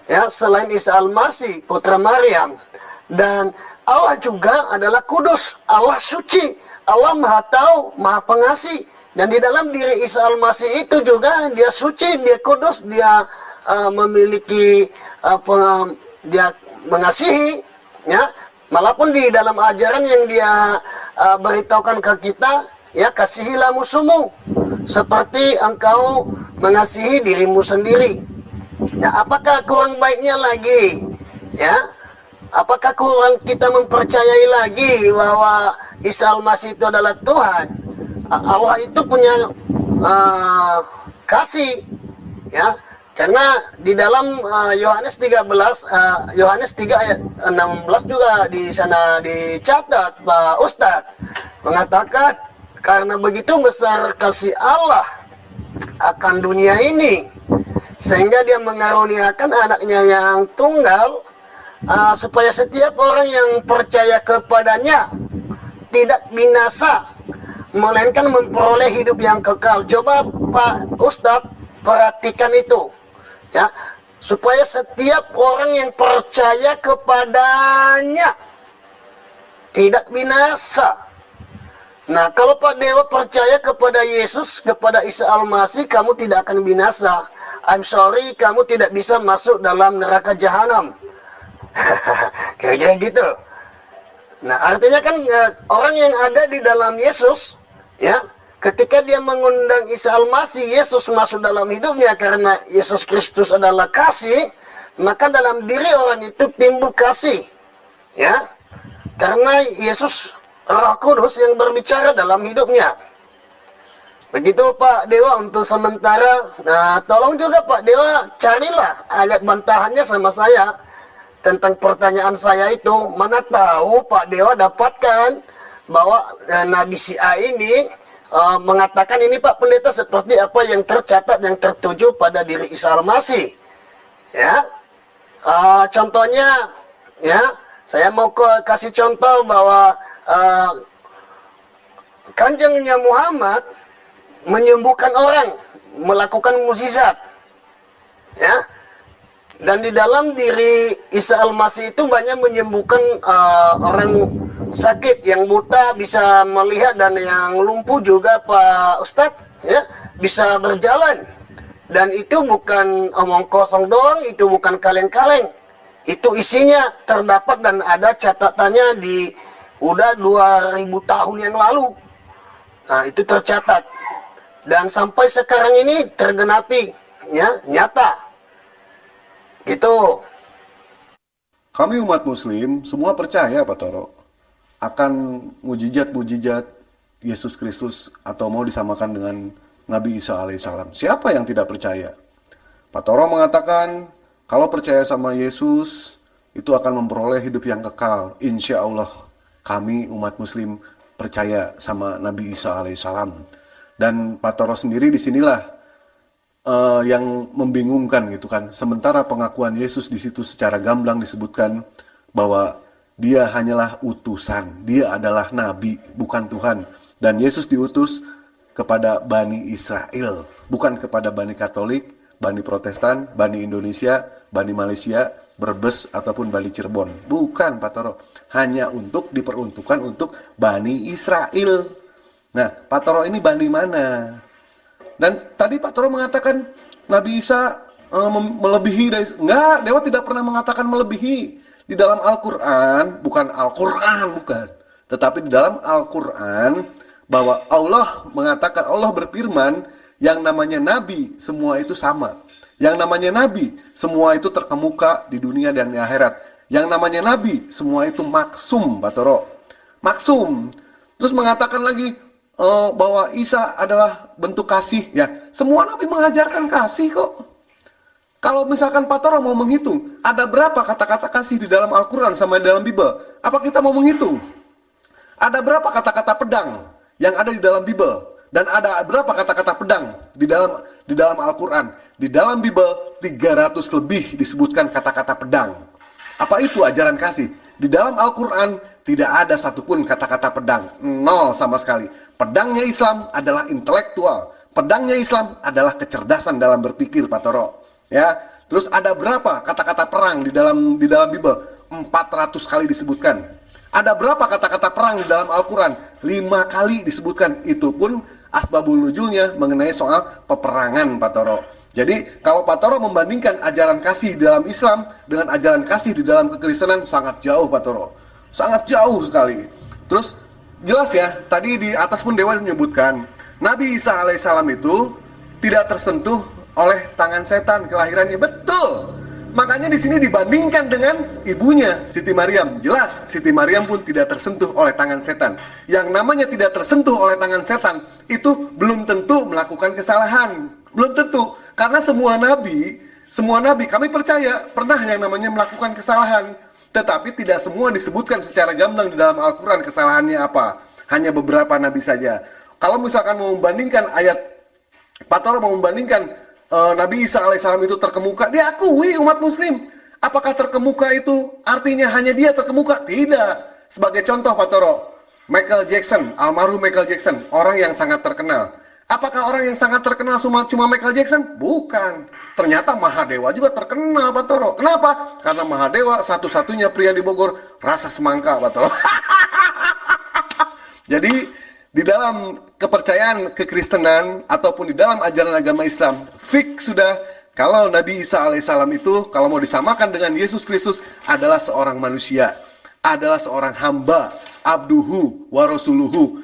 ya, selain Isa Al-Masih, putra Maryam. Dan Allah juga adalah kudus, Allah suci, Allah Maha Tahu, Maha Pengasih. Dan di dalam diri Isa Al-Masih itu juga dia suci, dia kudus, dia memiliki dia mengasihi, ya. Maupun di dalam ajaran yang dia beritahukan ke kita, ya, kasihilah musuhmu seperti engkau mengasihi dirimu sendiri. Ya, apakah kurang baiknya lagi? Ya, apakah kurang kita mempercayai lagi bahwa Isa Al-Masih itu adalah Tuhan? Allah itu punya kasih, ya. Karena di dalam Yohanes 3 ayat 16 juga di sana dicatat, Pak Ustadz mengatakan, karena begitu besar kasih Allah akan dunia ini, sehingga dia mengaruniakan anaknya yang tunggal, supaya setiap orang yang percaya kepadanya tidak binasa, melainkan memperoleh hidup yang kekal. Coba Pak Ustadz perhatikan itu, ya, supaya setiap orang yang percaya kepadanya tidak binasa. Nah, kalau Pak Dewa percaya kepada Yesus, kepada Isa Al-Masih, kamu tidak akan binasa. I'm sorry, kamu tidak bisa masuk dalam neraka jahanam. Kira-kira gitu. Nah, artinya kan orang yang ada di dalam Yesus, ya, ketika dia mengundang Isa Al-Masih, Yesus masuk dalam hidupnya karena Yesus Kristus adalah kasih, maka dalam diri orang itu timbul kasih, ya, karena Yesus Roh Kudus yang berbicara dalam hidupnya. Begitu Pak Dewa untuk sementara. Nah, tolong juga Pak Dewa carilah ayat bantahannya sama saya tentang pertanyaan saya itu. Mana tahu Pak Dewa dapatkan bahwa Nabi si A ini mengatakan ini Pak Pendeta seperti apa yang tercatat, yang tertuju pada diri Isa Al-Masih. Ya, contohnya, ya, saya mau kasih contoh bahwa Kanjengnya Muhammad menyembuhkan orang, melakukan mukjizat, ya. Dan di dalam diri Isa Al-Masih itu banyak menyembuhkan orang sakit, yang buta bisa melihat, dan yang lumpuh juga Pak Ustadz, ya, bisa berjalan. Dan itu bukan omong kosong doang, itu bukan kaleng-kaleng. Itu isinya terdapat dan ada catatannya di udah 2000 tahun yang lalu. Nah, itu tercatat. Dan sampai sekarang ini tergenapi, ya, nyata. Gitu. Kami umat muslim semua percaya Pak Toro akan mujizat-mujizat Yesus Kristus, atau mau disamakan dengan Nabi Isa alaihissalam. Siapa yang tidak percaya? Pak Toro mengatakan kalau percaya sama Yesus itu akan memperoleh hidup yang kekal. Insya Allah kami umat muslim percaya sama Nabi Isa alaihissalam. Dan Pak Toro sendiri disinilah yang membingungkan gitu kan. Sementara pengakuan Yesus di situ secara gamblang disebutkan bahwa dia hanyalah utusan, dia adalah nabi, bukan Tuhan. Dan Yesus diutus kepada Bani Israel, bukan kepada Bani Katolik, Bani Protestan, Bani Indonesia, Bani Malaysia, Brebes, ataupun Bani Cirebon. Bukan Pak Toro, hanya diperuntukkan untuk Bani Israel. Nah, Pak Toro ini Bani mana? Dan tadi Pak Toro mengatakan Nabi Isa melebihi dari... Enggak, Dewa tidak pernah mengatakan melebihi. Di dalam Al-Quran, bukan Al-Quran, bukan. Tetapi di dalam Al-Quran, bahwa Allah mengatakan, Allah berfirman, yang namanya Nabi, semua itu sama. Yang namanya Nabi, semua itu terkemuka di dunia dan di akhirat. Yang namanya Nabi, semua itu maksum, Pak Toro. Maksum. Terus mengatakan lagi bahwa Isa adalah bentuk kasih. Ya, semua Nabi mengajarkan kasih kok. Kalau misalkan Pak Toro mau menghitung, ada berapa kata-kata kasih di dalam Al-Quran sama di dalam Bible? Apa kita mau menghitung? Ada berapa kata-kata pedang yang ada di dalam Bible? Dan ada berapa kata-kata pedang di dalam Al-Quran? Di dalam Bible 300 lebih disebutkan kata-kata pedang. Apa itu ajaran kasih? Di dalam Al-Quran tidak ada satupun kata-kata pedang. Nol sama sekali. Pedangnya Islam adalah intelektual. Pedangnya Islam adalah kecerdasan dalam berpikir, Pak Toro. Ya, terus ada berapa kata-kata perang di dalam Bible? 400 kali disebutkan. Ada berapa kata-kata perang di dalam Al-Quran? 5 kali disebutkan. Itu pun asbabul nuzulnya mengenai soal peperangan, Pak Toro. Jadi kalau Pak Toro membandingkan ajaran kasih di dalam Islam dengan ajaran kasih di dalam kekristenan, sangat jauh, Pak Toro. Sangat jauh sekali. Terus jelas ya, tadi di atas pun Dewa menyebutkan Nabi Isa alaihissalam itu tidak tersentuh oleh tangan setan kelahirannya. Betul. Makanya di sini dibandingkan dengan ibunya Siti Maryam. Jelas Siti Maryam pun tidak tersentuh oleh tangan setan. Yang namanya tidak tersentuh oleh tangan setan itu belum tentu melakukan kesalahan. Belum tentu. Karena semua nabi kami percaya pernah yang namanya melakukan kesalahan. Tetapi tidak semua disebutkan secara gamblang di dalam Al-Quran kesalahannya apa. Hanya beberapa nabi saja. Kalau misalkan mau membandingkan ayat, Pak Toro mau membandingkan Nabi Isa alaihissalam itu terkemuka, diakui umat muslim. Apakah terkemuka itu artinya hanya dia terkemuka? Tidak. Sebagai contoh, Pak Toro, Michael Jackson, almarhum Michael Jackson, orang yang sangat terkenal. Apakah orang yang sangat terkenal cuma Michael Jackson? Bukan. Ternyata Mahadewa juga terkenal, Pak Toro. Kenapa? Karena Mahadewa satu-satunya pria di Bogor rasa semangka, Pak Toro. Jadi di dalam kepercayaan kekristenan ataupun di dalam ajaran agama Islam, fix sudah kalau Nabi Isa alaihissalam itu kalau mau disamakan dengan Yesus Kristus adalah seorang manusia, adalah seorang hamba, abduhu wa rasuluhu.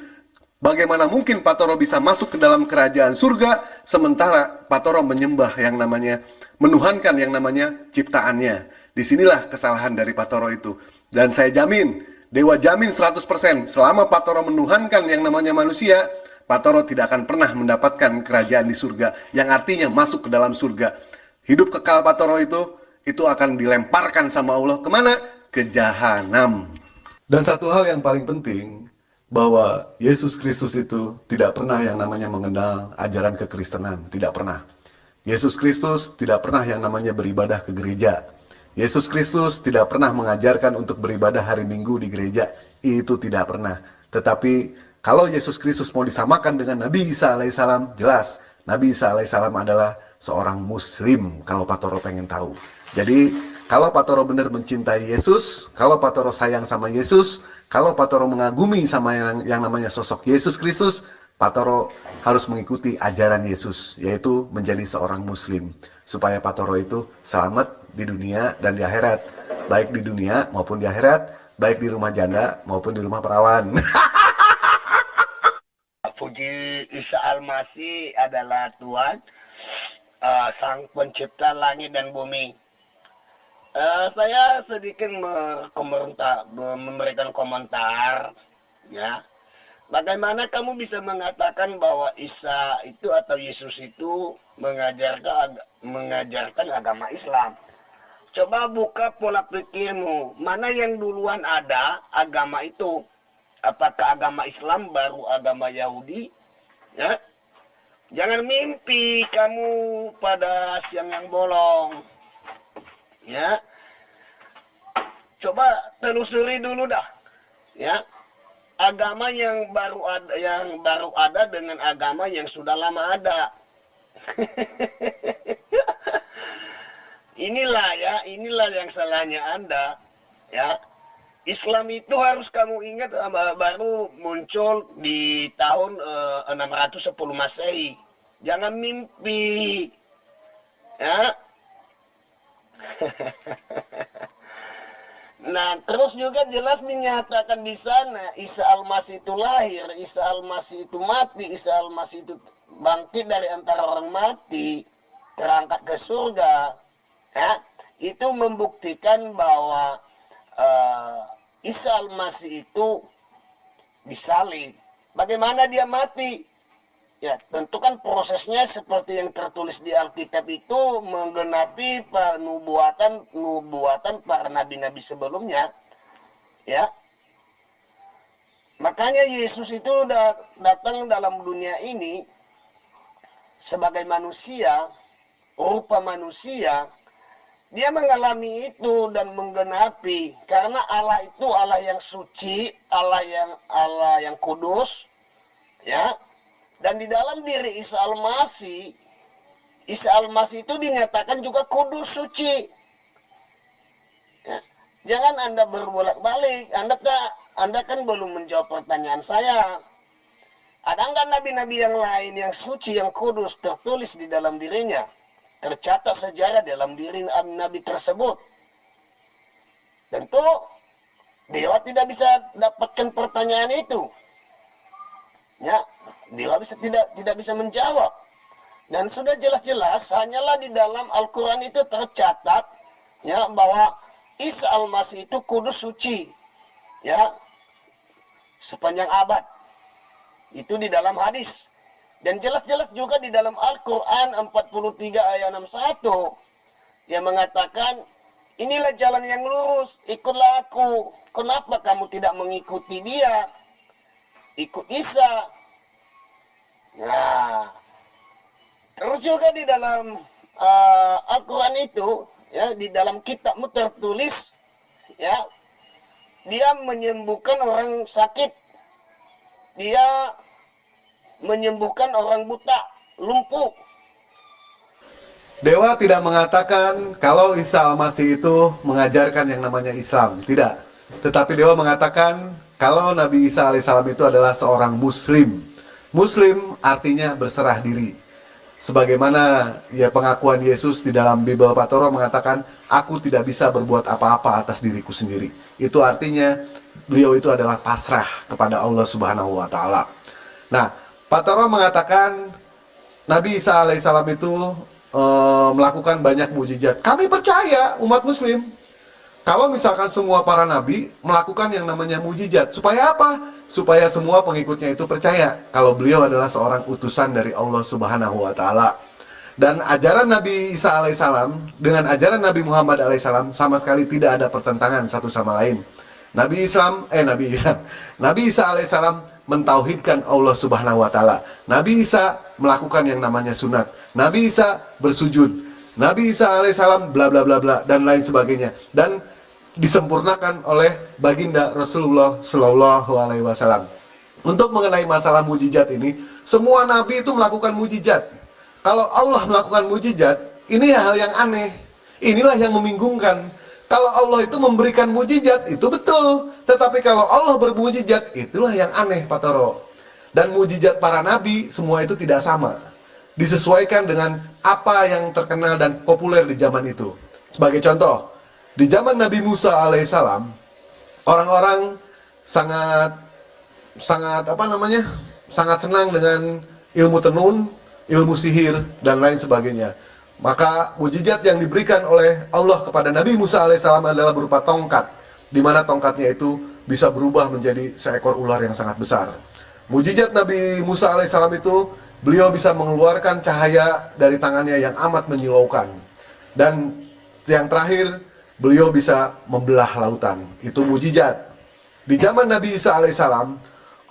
Bagaimana mungkin Pak Toro bisa masuk ke dalam kerajaan surga sementara Pak Toro menyembah yang namanya, menuhankan yang namanya ciptaannya. Disinilah kesalahan dari Pak Toro itu. Dan saya jamin, Dewa jamin 100%, selama Pak Toro menuhankan yang namanya manusia, Pak Toro tidak akan pernah mendapatkan kerajaan di surga, yang artinya masuk ke dalam surga. Hidup kekal Pak Toro itu akan dilemparkan sama Allah kemana? Ke jahanam. Dan satu hal yang paling penting, bahwa Yesus Kristus itu tidak pernah yang namanya mengenal ajaran kekristenan, tidak pernah. Yesus Kristus tidak pernah yang namanya beribadah ke gereja. Yesus Kristus tidak pernah mengajarkan untuk beribadah hari Minggu di gereja. Itu tidak pernah. Tetapi kalau Yesus Kristus mau disamakan dengan Nabi Isa alaihissalam, jelas Nabi Isa alaihissalam adalah seorang muslim, kalau Pak Toro pengen tahu. Jadi kalau Pak Toro benar mencintai Yesus, kalau Pak Toro sayang sama Yesus, kalau Pak Toro mengagumi sama yang namanya sosok Yesus Kristus, Pak Toro harus mengikuti ajaran Yesus, yaitu menjadi seorang muslim. Supaya Pak Toro itu selamat di dunia dan di akhirat. Baik di dunia maupun di akhirat, baik di rumah janda maupun di rumah perawan. Puji Isa Al-Masih adalah Tuhan, Sang Pencipta langit dan bumi. Saya sedikit memberikan komentar, ya. Bagaimana kamu bisa mengatakan bahwa Isa itu atau Yesus itu mengajarkan agama Islam? Coba buka pola pikirmu. Mana yang duluan ada agama itu? Apakah agama Islam baru agama Yahudi? Ya. Jangan mimpi kamu pada siang yang bolong. Ya. Coba telusuri dulu dah. Ya. Agama yang baru ada dengan agama yang sudah lama ada. Inilah yang salahnya Anda, ya. Islam itu harus kamu ingat baru muncul di tahun 610 Masehi. Jangan mimpi. Ya. Nah, terus juga jelas dinyatakan di sana Isa Al-Masih itu lahir, Isa Al-Masih itu mati, Isa Al-Masih itu bangkit dari antara orang mati, terangkat ke surga. Ya, itu membuktikan bahwa Isa Al-Masih itu disalib. Bagaimana dia mati? Ya, tentu kan prosesnya seperti yang tertulis di Alkitab itu menggenapi nubuatan para nabi-nabi sebelumnya. Ya. Makanya Yesus itu datang dalam dunia ini sebagai manusia, rupa manusia. Dia mengalami itu dan menggenapi karena Allah itu Allah yang suci, Allah yang kudus, ya. Dan di dalam diri Isa Al-Masih itu dinyatakan juga kudus, suci. Ya. Jangan Anda berbolak-balik. Anda kan belum menjawab pertanyaan saya. Ada nggak nabi-nabi yang lain yang suci, yang kudus, tertulis di dalam dirinya? Tercatat sejarah dalam diri nabi tersebut. Tentu dewa tidak bisa dapatkan pertanyaan itu. Ya, dewa tidak bisa menjawab. Dan sudah jelas-jelas hanyalah di dalam Al-Quran itu tercatat ya bahwa Isa Al-Masih itu kudus, suci. Ya, sepanjang abad. Itu di dalam hadis. Dan jelas-jelas juga di dalam Al-Quran 43 ayat 61 yang mengatakan, inilah jalan yang lurus, ikutlah aku. Kenapa kamu tidak mengikuti dia? Ikut Isa. Nah, terus juga di dalam Al-Quran itu, ya, di dalam kitabmu tertulis, ya, dia menyembuhkan orang sakit. Dia menyembuhkan orang buta, lumpuh. Dewa tidak mengatakan kalau Isa Al-Masih itu mengajarkan yang namanya Islam, tidak. Tetapi Dewa mengatakan kalau Nabi Isa alaihissalam itu adalah seorang Muslim. Muslim artinya berserah diri. Sebagaimana ya pengakuan Yesus di dalam Bible Pak Toro mengatakan, aku tidak bisa berbuat apa-apa atas diriku sendiri. Itu artinya beliau itu adalah pasrah kepada Allah Subhanahu wa Ta'ala. Nah, Pak Toro mengatakan Nabi Isa alaihissalam itu melakukan banyak mujizat. Kami percaya umat Muslim kalau misalkan semua para nabi melakukan yang namanya mujizat, supaya apa? Supaya semua pengikutnya itu percaya kalau beliau adalah seorang utusan dari Allah Subhanahu wa Ta'ala. Dan ajaran Nabi Isa alaihissalam dengan ajaran Nabi Muhammad alaihissalam sama sekali tidak ada pertentangan satu sama lain. Nabi Isa alaihissalam mentauhidkan Allah Subhanahu wa Ta'ala. Nabi Isa melakukan yang namanya sunat. Nabi Isa bersujud. Nabi Isa alaihissalam bla bla bla bla dan lain sebagainya. Dan disempurnakan oleh baginda Rasulullah Shallallahu Alaihi Wasallam. Untuk mengenai masalah mujizat ini, semua nabi itu melakukan mujizat. Kalau Allah melakukan mujizat, ini hal yang aneh. Inilah yang membingungkan. Kalau Allah itu memberikan mujizat, itu betul. Tetapi kalau Allah bermujizat, itulah yang aneh, Pak Toro. Dan mujizat para nabi, semua itu tidak sama. Disesuaikan dengan apa yang terkenal dan populer di zaman itu. Sebagai contoh, di zaman Nabi Musa alaihissalam, orang-orang sangat senang dengan ilmu tenun, ilmu sihir, dan lain sebagainya. Maka mujizat yang diberikan oleh Allah kepada Nabi Musa alaihissalam adalah berupa tongkat, di mana tongkatnya itu bisa berubah menjadi seekor ular yang sangat besar. Mujizat Nabi Musa alaihissalam itu, beliau bisa mengeluarkan cahaya dari tangannya yang amat menyilaukan. Dan yang terakhir, beliau bisa membelah lautan. Itu mujizat. Di zaman Nabi Isa alaihissalam,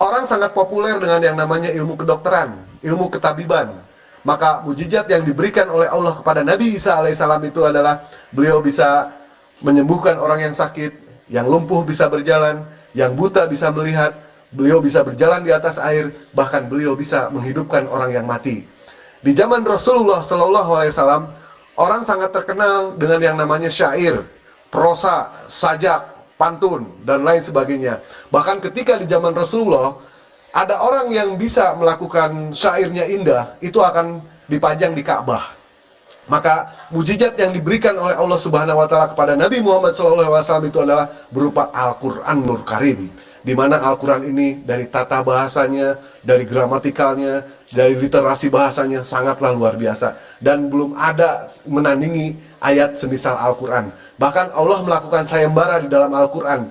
orang sangat populer dengan yang namanya ilmu kedokteran, ilmu ketabiban. Maka mujizat yang diberikan oleh Allah kepada Nabi Isa alaihissalam itu adalah beliau bisa menyembuhkan orang yang sakit, yang lumpuh bisa berjalan, yang buta bisa melihat, beliau bisa berjalan di atas air, bahkan beliau bisa menghidupkan orang yang mati. Di zaman Rasulullah Shallallahu Alaihi Wasallam, orang sangat terkenal dengan yang namanya syair, prosa, sajak, pantun, dan lain sebagainya. Bahkan ketika di zaman Rasulullah, ada orang yang bisa melakukan syairnya indah, itu akan dipajang di Ka'bah. Maka mujizat yang diberikan oleh Allah Subhanahu wa Ta'ala kepada Nabi Muhammad SAW itu adalah berupa Al-Quranul Karim, di mana Al-Quran ini dari tata bahasanya, dari gramatikalnya, dari literasi bahasanya sangatlah luar biasa. Dan belum ada menandingi ayat semisal Al-Quran. Bahkan Allah melakukan sayembara di dalam Al-Quran.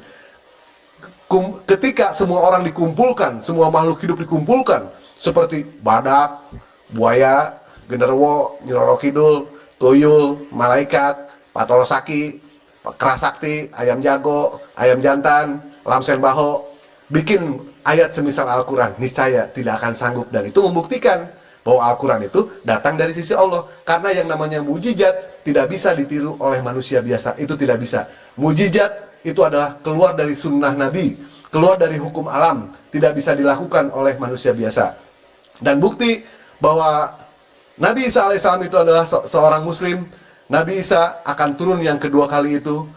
Ketika semua orang dikumpulkan, semua makhluk hidup dikumpulkan, seperti badak, buaya, genderuwo, nyiroro kidul, tuyul, malaikat, patolo saki, kerasakti, ayam jago, ayam jantan, lamsen baho, bikin ayat semisal Al-Quran, niscaya tidak akan sanggup. Dan itu membuktikan bahwa Al-Quran itu datang dari sisi Allah. Karena yang namanya mujizat tidak bisa ditiru oleh manusia biasa, itu tidak bisa. Mujizat itu adalah keluar dari sunnah Nabi, keluar dari hukum alam, tidak bisa dilakukan oleh manusia biasa. Dan bukti bahwa Nabi Isa alaihissalam itu adalah seorang muslim. Nabi Isa akan turun yang kedua kali itu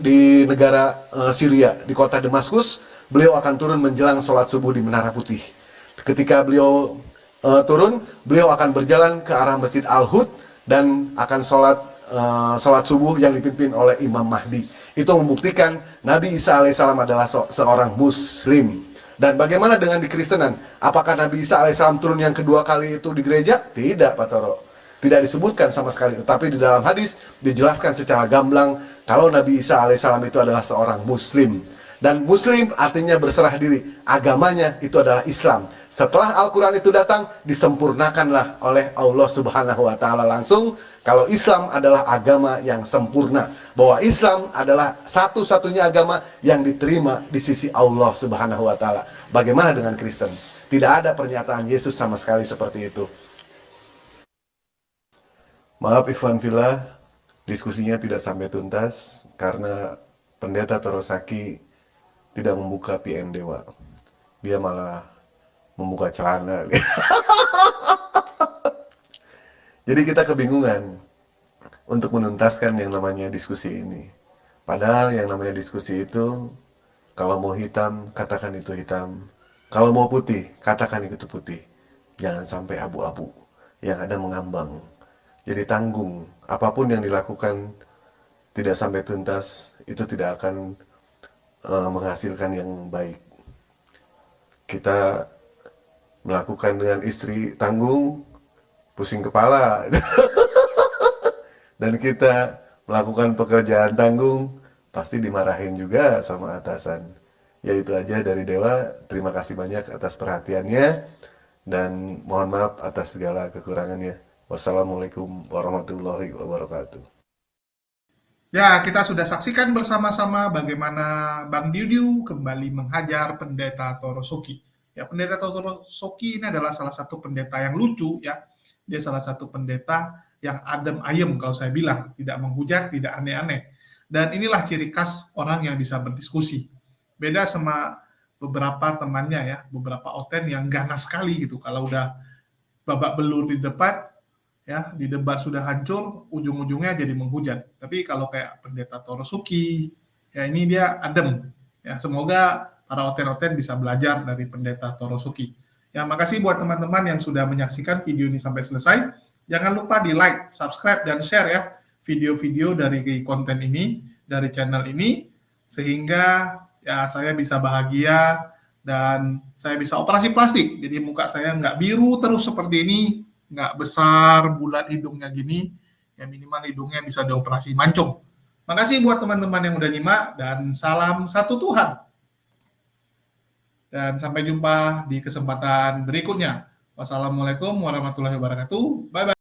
di negara Syria, di kota Damaskus. Beliau akan turun menjelang sholat subuh di Menara Putih. Ketika beliau turun, beliau akan berjalan ke arah Masjid Al-Hud dan akan sholat subuh yang dipimpin oleh Imam Mahdi. Itu membuktikan Nabi Isa alaihissalam adalah seorang muslim. Dan bagaimana dengan di Kristenan? Apakah Nabi Isa alaihissalam turun yang kedua kali itu di gereja? Tidak, Pak Toro. Tidak disebutkan sama sekali. Tetapi di dalam hadis dijelaskan secara gamblang kalau Nabi Isa alaihissalam itu adalah seorang muslim. Dan muslim artinya berserah diri. Agamanya itu adalah Islam. Setelah Al-Quran itu datang, disempurnakanlah oleh Allah Subhanahu wa Ta'ala langsung. Kalau Islam adalah agama yang sempurna, bahwa Islam adalah satu-satunya agama yang diterima di sisi Allah Subhanahu wa Ta'ala. Bagaimana dengan Kristen? Tidak ada pernyataan Yesus sama sekali seperti itu. Maaf Ikhwan Fillah, diskusinya tidak sampai tuntas karena Pendeta Torosaki tidak membuka PN Dewa. Dia malah membuka celana. Jadi kita kebingungan untuk menuntaskan yang namanya diskusi ini. Padahal yang namanya diskusi itu, kalau mau hitam, katakan itu hitam. Kalau mau putih, katakan itu putih. Jangan sampai abu-abu, yang ada mengambang. Jadi tanggung, apapun yang dilakukan tidak sampai tuntas, itu tidak akan menghasilkan yang baik. Kita melakukan dengan istri tanggung, pusing kepala. Dan kita melakukan pekerjaan tanggung, pasti dimarahin juga sama atasan. Ya itu aja dari Dewa. Terima kasih banyak atas perhatiannya. Dan mohon maaf atas segala kekurangannya. Wassalamualaikum warahmatullahi wabarakatuh. Ya, kita sudah saksikan bersama-sama bagaimana Bang Didiu kembali menghajar Pendeta Torosoki. Ya, Pendeta Torosoki ini adalah salah satu pendeta yang lucu ya. Dia salah satu pendeta yang adem ayem kalau saya bilang, tidak menghujat, tidak aneh-aneh. Dan inilah ciri khas orang yang bisa berdiskusi. Beda sama beberapa temannya ya, beberapa oten yang ganas sekali gitu. Kalau udah babak belur di depan, ya di debat sudah hancur, ujung-ujungnya jadi menghujat. Tapi kalau kayak Pendeta Torosuki, ya ini dia adem. Ya semoga para oten-oten bisa belajar dari Pendeta Torosuki. Ya makasih buat teman-teman yang sudah menyaksikan video ini sampai selesai. Jangan lupa di like, subscribe, dan share ya video-video dari konten ini, dari channel ini, sehingga ya saya bisa bahagia dan saya bisa operasi plastik. Jadi muka saya nggak biru terus seperti ini, nggak besar, bulat hidungnya gini, ya minimal hidungnya bisa dioperasi mancung. Makasih buat teman-teman yang udah nyimak, dan salam satu Tuhan. Dan sampai jumpa di kesempatan berikutnya. Wassalamualaikum warahmatullahi wabarakatuh. Bye-bye.